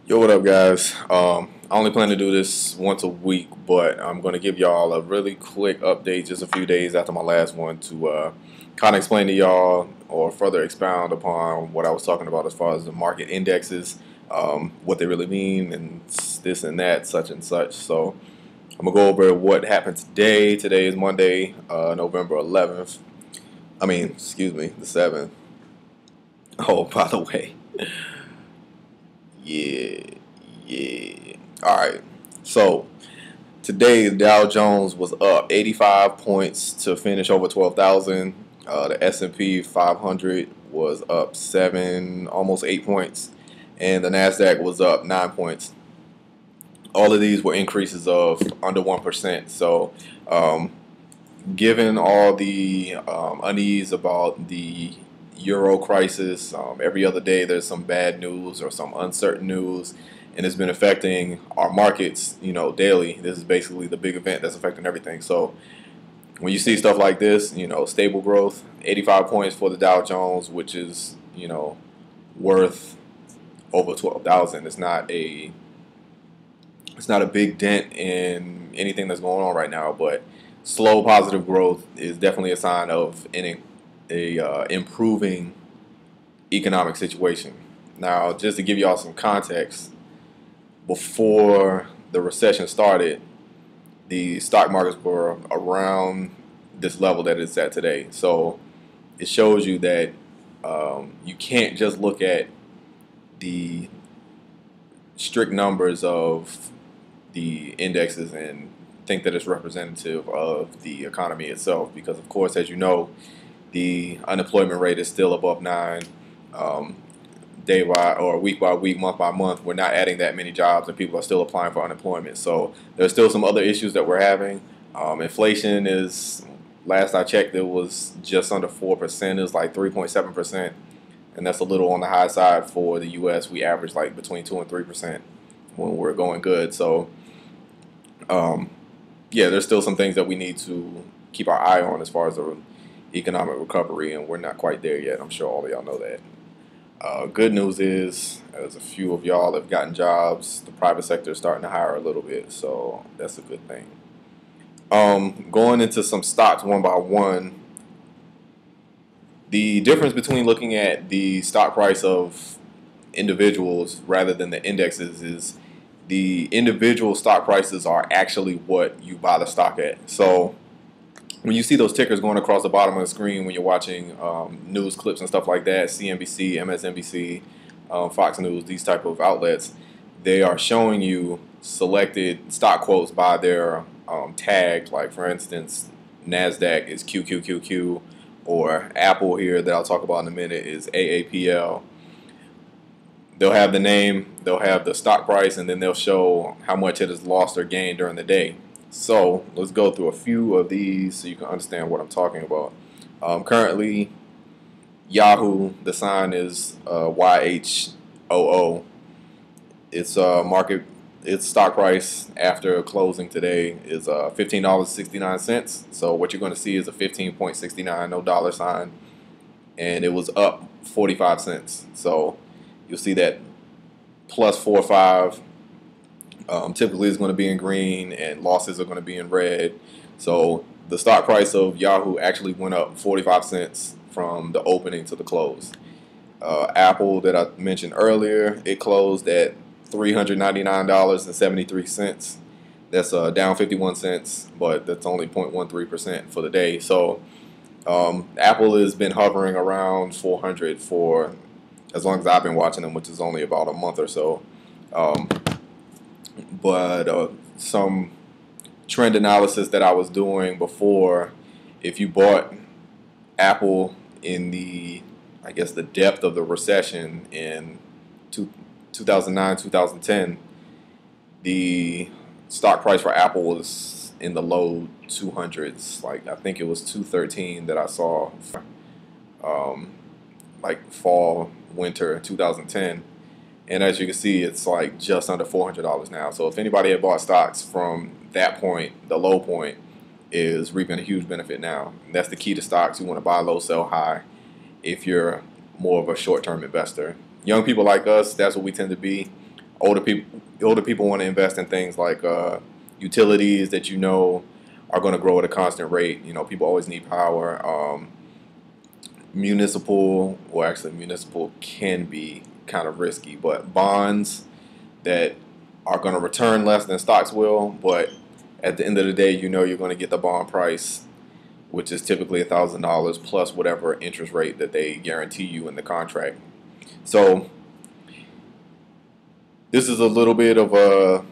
Yo, what up, guys? I only plan to do this once a week, but I'm going to give y'all a really quick update just a few days after my last one to kind of explain to y'all or further expound upon what I was talking about as far as the market indexes, what they really mean, and this and that, such and such. So I'm going to go over what happened today. Today is Monday, November 11th. Excuse me, the 7th. Oh, by the way. Yeah, yeah. All right. So today the Dow Jones was up 85 points to finish over 12,000. The S&P 500 was up 7, almost 8 points, and the Nasdaq was up 9 points. All of these were increases of under 1%. So, given all the unease about the Euro crisis, every other day there's some bad news or some uncertain news, and it's been affecting our markets, daily. This is basically the big event that's affecting everything. So when you see stuff like this, stable growth, 85 points for the Dow Jones, which is, worth over 12,000. It's not a big dent in anything that's going on right now, but slow positive growth is definitely a sign of a improving economic situation. Now, just to give y'all some context, before the recession started, the stock markets were around this level that it's at today. So it shows you that you can't just look at the strict numbers of the indexes and think that it's representative of the economy itself, because of course, as you know, the unemployment rate is still above 9. Day by or week by week, month by month, we're not adding that many jobs, and people are still applying for unemployment. So there's still some other issues that we're having. Inflation is, last I checked, it was just under 4%. It was like 3.7%, and that's a little on the high side for the U.S. We average like between 2 and 3% when we're going good. So yeah, there's still some things that we need to keep our eye on as far as the economic recovery, and we're not quite there yet. I'm sure all of y'all know that. Good news is, as a few of y'all have gotten jobs, the private sector is starting to hire a little bit, so that's a good thing. Going into some stocks one by one, the difference between looking at the stock price of individuals rather than the indexes is the individual stock prices are actually what you buy the stock at. So when you see those tickers going across the bottom of the screen when you're watching news clips and stuff like that, CNBC, MSNBC, Fox News, these type of outlets, they are showing you selected stock quotes by their tags. Like, for instance, NASDAQ is QQQQ, or Apple here that I'll talk about in a minute is AAPL. They'll have the name, they'll have the stock price, and then they'll show how much it has lost or gained during the day. So let's go through a few of these so you can understand what I'm talking about. Currently, Yahoo, the sign is YHOO. Its stock price after closing today is $15.69. So what you're going to see is a 15.69, no dollar sign, and it was up 45 cents. So you'll see that plus 4 or 5 typically is going to be in green, and losses are going to be in red. So the stock price of Yahoo actually went up 45 cents from the opening to the close. Apple, that I mentioned earlier, it closed at $399.73. That's down 51 cents, but that's only 0.13% for the day. So Apple has been hovering around 400 for as long as I've been watching them, which is only about a month or so. But some trend analysis that I was doing before, if you bought Apple in the depth of the recession in 2009, 2010, the stock price for Apple was in the low 200s. Like, I think it was 213 that I saw, like fall, winter 2010. And as you can see, it's like just under $400 now. So if anybody had bought stocks from that point, the low point, is reaping a huge benefit now. And that's the key to stocks. You want to buy low, sell high if you're more of a short-term investor. Young people like us, that's what we tend to be. Older people want to invest in things like utilities that are going to grow at a constant rate. People always need power. Municipal can be kind of risky, but bonds that are going to return less than stocks will, but at the end of the day, you're going to get the bond price, which is typically $1,000 plus whatever interest rate that they guarantee you in the contract. So this is a little bit of a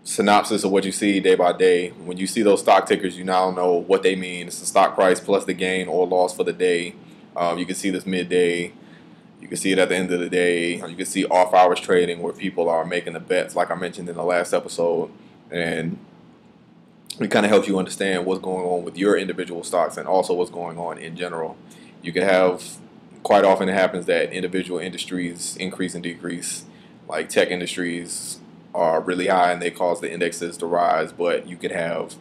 synopsis of what you see day by day. When you see those stock tickers, you now know what they mean. It's the stock price plus the gain or loss for the day. You can see this midday. You can see it at the end of the day. You can see off hours trading where people are making the bets, like I mentioned in the last episode. And it kind of helps you understand what's going on with your individual stocks and also what's going on in general. You can have, quite often it happens that individual industries increase and decrease. Like tech industries are really high and they cause the indexes to rise, but you could have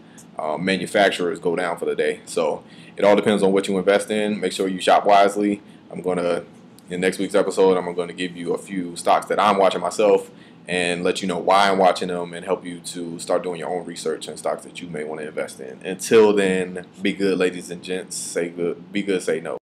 manufacturers go down for the day. So it all depends on what you invest in. Make sure you shop wisely. In next week's episode, I'm going to give you a few stocks that I'm watching myself and let you know why I'm watching them and help you to start doing your own research on stocks that you may want to invest in. Until then, be good, ladies and gents. Be good, say no.